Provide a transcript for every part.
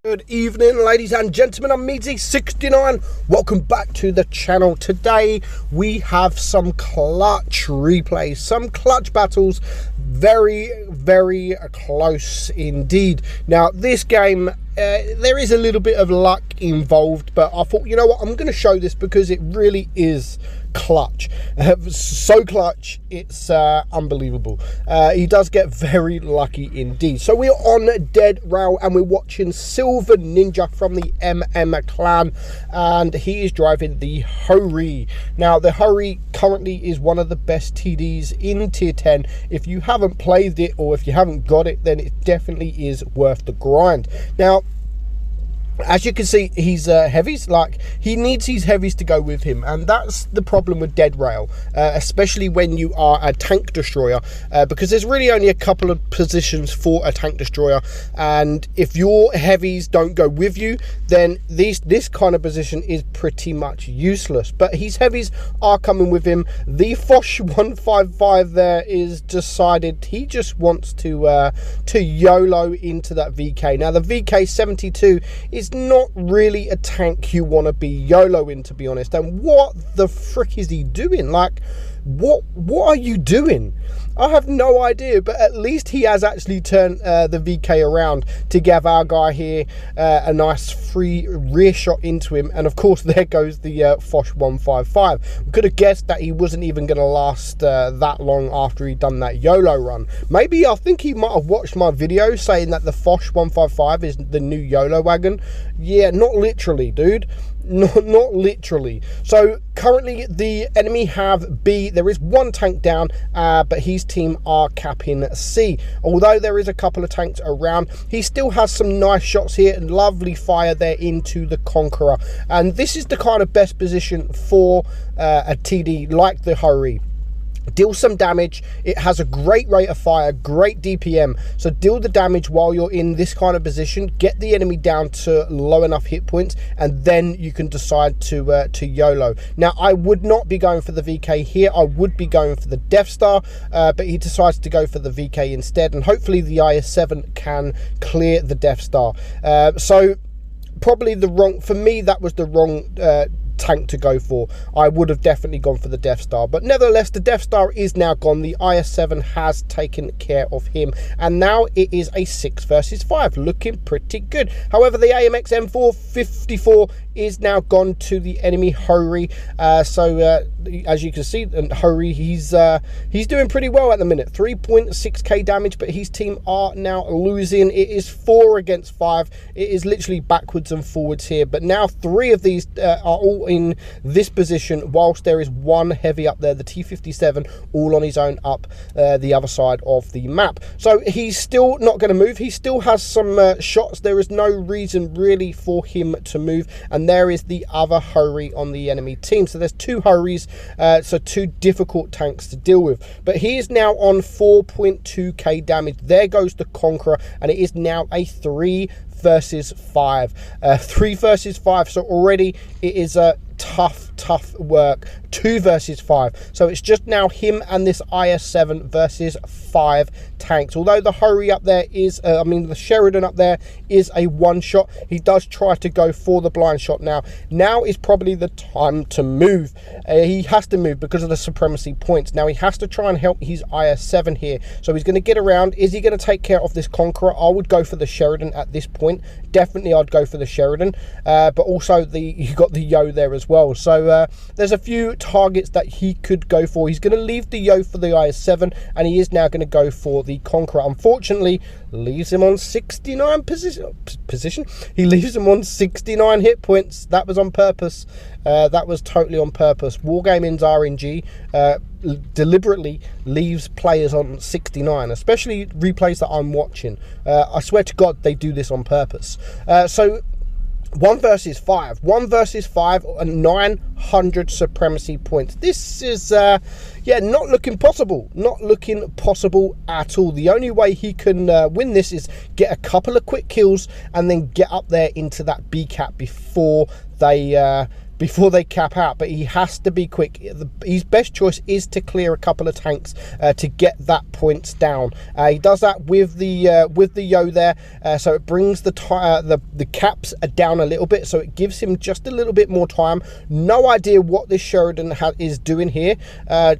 Good evening, ladies and gentlemen. I'm meadsy69. Welcome back to the channel. Today we have some clutch replays, some clutch battles. Very close indeed. Now this game, there is a little bit of luck involved, but I thought, you know what, I'm going to show this because it really is clutch. So clutch, it's unbelievable. He does get very lucky indeed. So we're on Dead Rail and we're watching Silver Ninja from the MM clan, and he is driving the Hori. Now the Hori currently is one of the best TDs in tier 10. If you haven't played it or if you haven't got it, then it definitely is worth the grind. Now as you can see, he's heavies. Like, he needs his heavies to go with him, and that's the problem with Dead Rail, especially when you are a tank destroyer, because there's really only a couple of positions for a tank destroyer, and if your heavies don't go with you, then this kind of position is pretty much useless. But his heavies are coming with him. The Foch 155 there is decided he just wants to YOLO into that VK. Now the VK 72 is not really a tank you want to be YOLOing, to be honest. And what the frick is he doing? Like, what are you doing? I have no idea, but at least he has actually turned the VK around to give our guy here a nice free rear shot into him. And of course there goes the Foch 155. We could have guessed that he wasn't even going to last that long after he'd done that YOLO run. Maybe, I think he might have watched my video saying that the Foch 155 is the new YOLO wagon. Yeah, not literally, dude. Not literally. So currently the enemy have B. There is one tank down, but his team are capping C. Although there is a couple of tanks around, he still has some nice shots here and lovely fire there into the Conqueror. And this is the kind of best position for a TD like the Hori. Deal some damage. It has a great rate of fire, great DPM, so deal the damage while you're in this kind of position, get the enemy down to low enough hit points, and then you can decide to YOLO. Now I would not be going for the VK here. I would be going for the Death Star, but he decides to go for the VK instead, and hopefully the IS-7 can clear the Death Star. So probably the wrong, for me that was the wrong tank to go for. I would have definitely gone for the Death Star, but nevertheless the Death Star is now gone. The IS-7 has taken care of him, and now it is a 6 versus 5, looking pretty good. However, the AMX M454 is now gone to the enemy Hori. So as you can see, Hori, he's doing pretty well at the minute. 3.6k damage, but his team are now losing. It is 4 against 5. It is literally backwards and forwards here, but now 3 of these are all in this position, whilst there is one heavy up there, the T57, all on his own up the other side of the map. So he's still not going to move. He still has some shots. There is no reason really for him to move, and there is the other Hori on the enemy team. So there's 2 Horis, so 2 difficult tanks to deal with, but he is now on 4.2k damage. There goes the Conqueror, and it is now a 3 versus 5. 3 versus 5, so already it is a tough work. 2 versus 5, so it's just now him and this IS-7 versus 5 tanks. Although the Hori up there is I mean the Sheridan up there is a one shot, he does try to go for the blind shot. Now is probably the time to move. He has to move because of the supremacy points. Now he has to try and help his IS-7 here, so he's going to get around. Is he going to take care of this Conqueror? I would go for the Sheridan at this point. Definitely I'd go for the Sheridan, but also you got the Yo there as well. So there's a few targets that he could go for. He's going to leave the Yo for the IS-7, and he is now going to go for the Conqueror. Unfortunately, leaves him on 69 position. He leaves him on 69 hit points. That was on purpose. That was totally on purpose. Wargaming's RNG deliberately leaves players on 69, especially replays that I'm watching. I swear to God, they do this on purpose. So 1 versus 5 and 900 supremacy points. This is yeah, not looking possible at all. The only way he can win this is get a couple of quick kills and then get up there into that B cap before they before they cap out, but he has to be quick. His best choice is to clear a couple of tanks to get that points down. He does that with the yo there, so it brings the caps down a little bit, so it gives him just a little bit more time. No idea what this Sheridan is doing here.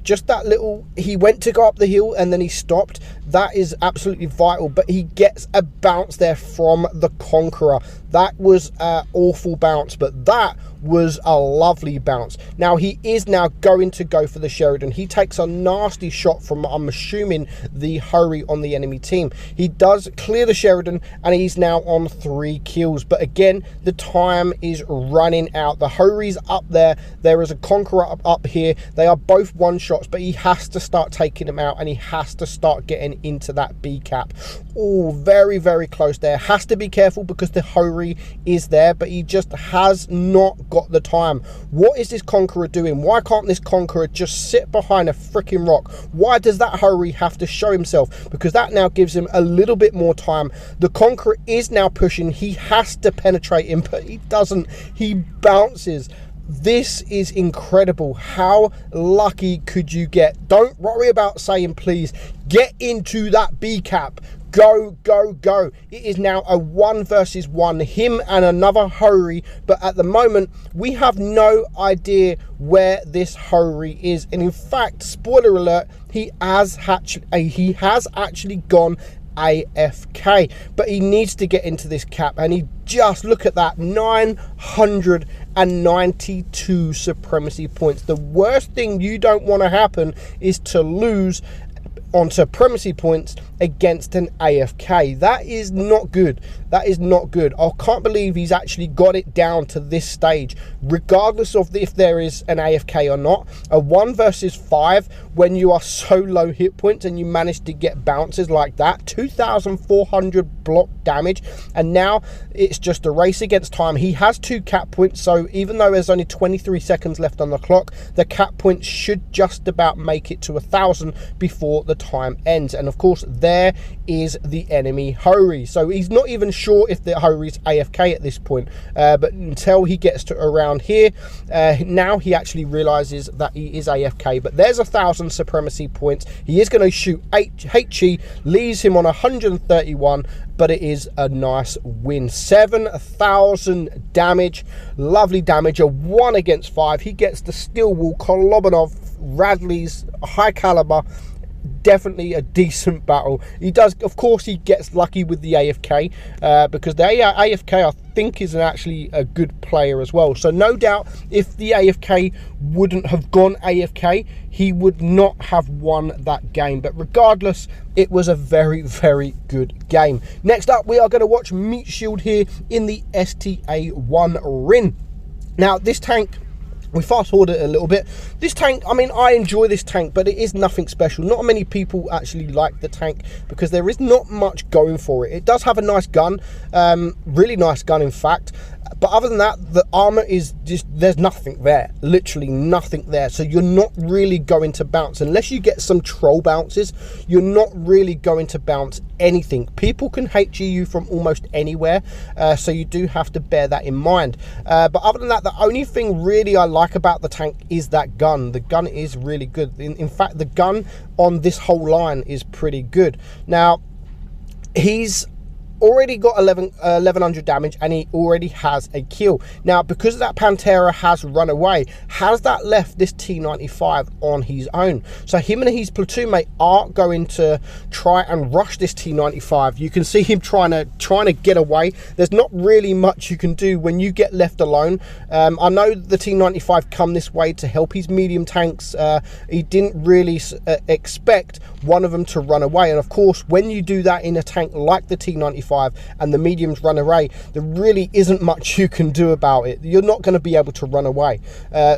Just that little, he went to go up the hill and then he stopped. That is absolutely vital, but he gets a bounce there from the Conqueror. That was an awful bounce, but that was a lovely bounce. Now he is now going to go for the Sheridan. He takes a nasty shot from, I'm assuming, the hurry on the enemy team. He does clear the Sheridan and he's now on 3 kills, but again the time is running out. The hurry's up there, there is a Conqueror up here. They are both one shots, but he has to start taking them out and he has to start getting into that B cap. Oh, very, very close there. Has to be careful because the hurry is there, but he just has not got the time. What is this Conqueror doing? Why can't this Conqueror just sit behind a freaking rock? Why does that hurry have to show himself? Because that now gives him a little bit more time. The Conqueror is now pushing. He has to penetrate him, but he doesn't. He bounces. This is incredible. How lucky could you get? Don't worry about saying please. Get into that B cap. Go, go, go. It is now a 1 versus 1, him and another hurry, but at the moment we have no idea where this hurry is, and in fact, spoiler alert, he has actually gone AFK, but he needs to get into this cap, and he just, look at that, 992 supremacy points. The worst thing you don't want to happen is to lose on supremacy points against an AFK. That is not good. That is not good. I can't believe he's actually got it down to this stage, regardless of if there is an AFK or not. A 1 versus 5 when you are so low hit points and you manage to get bounces like that, 2,400 block damage, and now it's just a race against time. He has 2 cap points, so even though there's only 23 seconds left on the clock, the cap points should just about make it to 1,000 before the time ends. And of course there is the enemy hurry, so he's not even sure if the hurry's AFK at this point, but until he gets to around here, now he actually realizes that he is AFK. But there's 1,000 supremacy points. He is going to shoot HE, leaves him on 131, but it is a nice win. 7,000 damage, lovely damage. A 1 against 5. He gets the steel wall, Kolobanov, Radley's high caliber. Definitely a decent battle. He does, of course, he gets lucky with the AFK, because the AFK I think is actually a good player as well. So no doubt if the AFK wouldn't have gone AFK, he would not have won that game. But regardless, it was a very, very good game. Next up, we are going to watch Meat Shield here in the STA1 Rin. Now this tank, we fast forward it a little bit. This tank, I mean, I enjoy this tank, but it is nothing special. Not many people actually like the tank because there is not much going for it. It does have a nice gun, really nice gun in fact. But other than that, the armor is just, there's nothing there, literally nothing there. So you're not really going to bounce unless you get some troll bounces. You're not really going to bounce anything. People can HE you from almost anywhere, so you do have to bear that in mind. But other than that, the only thing really I like about the tank is that gun. The gun is really good. In fact, the gun on this whole line is pretty good. Now, he's already got 1100 damage and he already has a kill. Now, because that Pantera has run away, has that left this T95 on his own? So him and his platoon mate are going to try and rush this T95. You can see him trying to get away. There's not really much you can do when you get left alone. I know the T95 come this way to help his medium tanks. He didn't really expect one of them to run away, and of course when you do that in a tank like the T95 and the mediums run away, there really isn't much you can do about it. You're not going to be able to run away,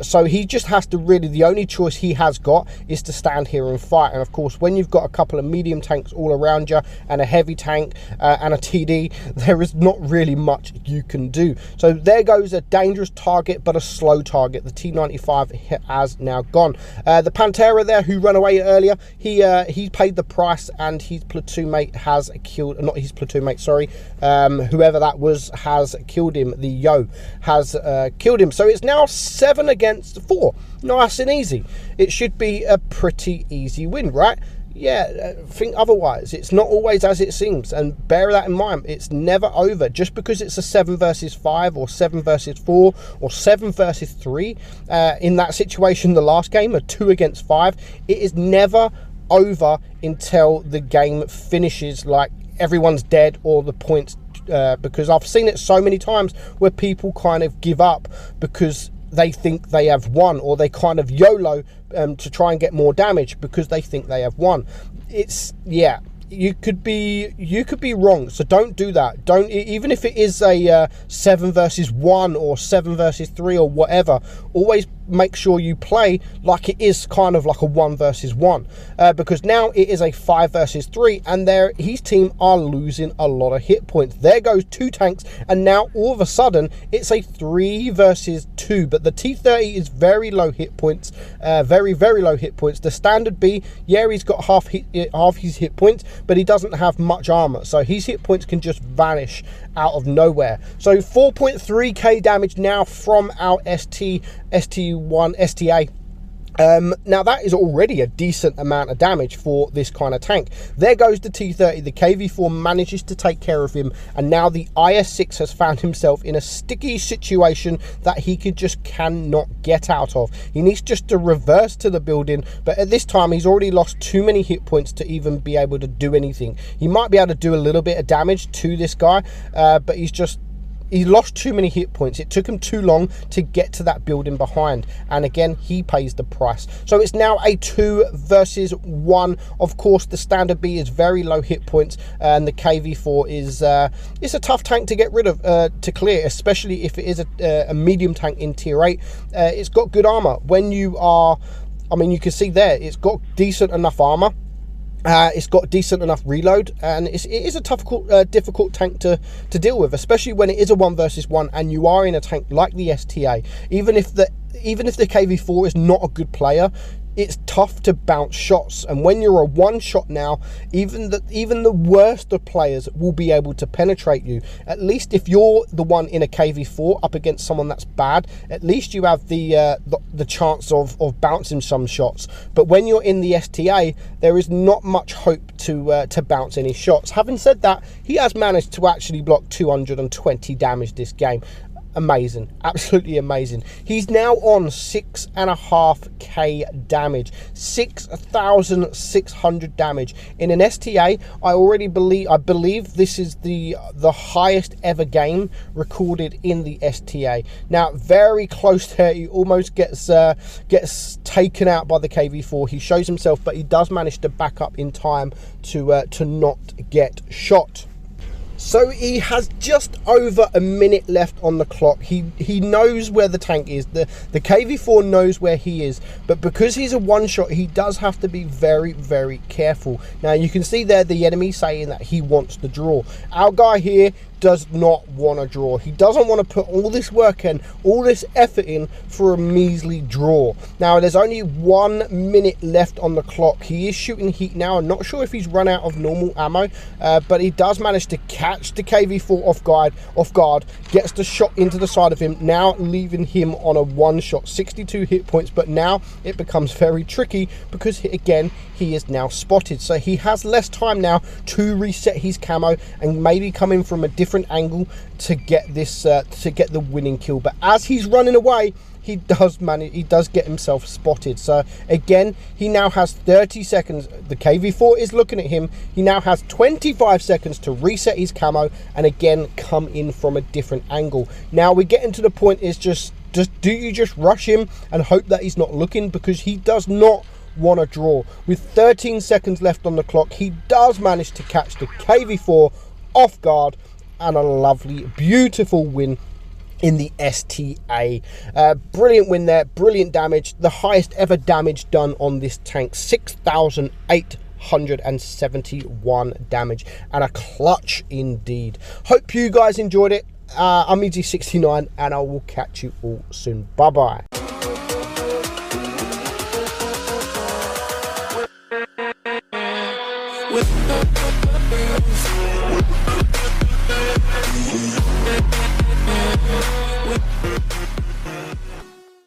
so he just has to really, the only choice he has got is to stand here and fight. And of course when you've got a couple of medium tanks all around you and a heavy tank and a TD, there is not really much you can do. So there goes a dangerous target but a slow target. The T95 has now gone. The Pantera there who ran away earlier, he he paid the price, and his platoon mate has killed, not his platoon mate, sorry, whoever that was has killed him. The Yo has killed him. So it's now 7 against 4. Nice and easy. It should be a pretty easy win, right? Yeah, think otherwise. It's not always as it seems, and bear that in mind. It's never over. Just because it's a 7 versus 5 or 7 versus 4 or 7 versus 3, in that situation, the last game, a 2 against 5, it is never over until the game finishes, like everyone's dead or the points, because I've seen it so many times where people kind of give up because they think they have won, or they kind of YOLO to try and get more damage because they think they have won. It's, yeah, you could be wrong, so don't do that. Don't, even if it is a 7 versus 1 or 7 versus 3 or whatever, always make sure you play like it is kind of like a 1 versus 1, because now it is a 5 versus 3, and his team are losing a lot of hit points. There goes 2 tanks, and now all of a sudden it's a 3 versus 2, but the T30 is very low hit points, very low hit points. The standard B, yeah, he's got half his hit points, but he doesn't have much armor, so his hit points can just vanish out of nowhere. So 4.3k damage now from our ST1 STA. Now that is already a decent amount of damage for this kind of tank. There goes the T30. The KV4 manages to take care of him, and now the IS-6 has found himself in a sticky situation that he cannot get out of. He needs just to reverse to the building, but at this time he's already lost too many hit points to even be able to do anything. He might be able to do a little bit of damage to this guy, but he lost too many hit points. It took him too long to get to that building behind, and again he pays the price. So it's now a 2 versus 1. Of course, the standard B is very low hit points, and the KV4 is it's a tough tank to get rid of, to clear, especially if it is a medium tank in tier 8. It's got good armor. When you are, I mean, you can see there, it's got decent enough armor. It's got decent enough reload, and it is a difficult tank to deal with, especially when it is a 1 versus 1 and you are in a tank like the STA. Even if the KV4 is not a good player, it's tough to bounce shots, and when you're a 1 shot now, even the worst of players will be able to penetrate you. At least if you're the one in a KV4 up against someone that's bad, at least you have the chance of bouncing some shots. But when you're in the STA, there is not much hope to bounce any shots. Having said that, he has managed to actually block 220 damage this game. Amazing, absolutely amazing. He's now on 6.5k damage, 6,600 damage in an STA. I believe this is the highest ever game recorded in the STA. Now, very close there. He almost gets taken out by the KV4. He shows himself, but he does manage to back up in time to not get shot. So he has just over a minute left on the clock. He knows where the tank is. The KV4 knows where he is, but because he's a 1 shot, he does have to be very, very careful. Now you can see there the enemy saying that he wants the draw. Our guy here does not want to draw. He doesn't want to put all this work in, all this effort in for a measly draw. Now there's only 1 minute left on the clock. He is shooting heat now. I'm not sure if he's run out of normal ammo, but he does manage to catch the KV4 off guard, gets the shot into the side of him, now leaving him on a 1 shot, 62 hit points. But now it becomes very tricky because again he is now spotted, so he has less time now to reset his camo and maybe come in from a different angle to get this to get the winning kill. But as he's running away, he does get himself spotted. So again, he now has 30 seconds. The KV4 is looking at him. He now has 25 seconds to reset his camo and again come in from a different angle. Now we're getting to the point is just do you just rush him and hope that he's not looking, because he does not want to draw. With 13 seconds left on the clock, he does manage to catch the KV4 off guard, and a lovely, beautiful win in the STA. Brilliant win there, brilliant damage, the highest ever damage done on this tank, 6,871 damage, and a clutch indeed. Hope you guys enjoyed it. I'm meadsy69, and I will catch you all soon. Bye bye. with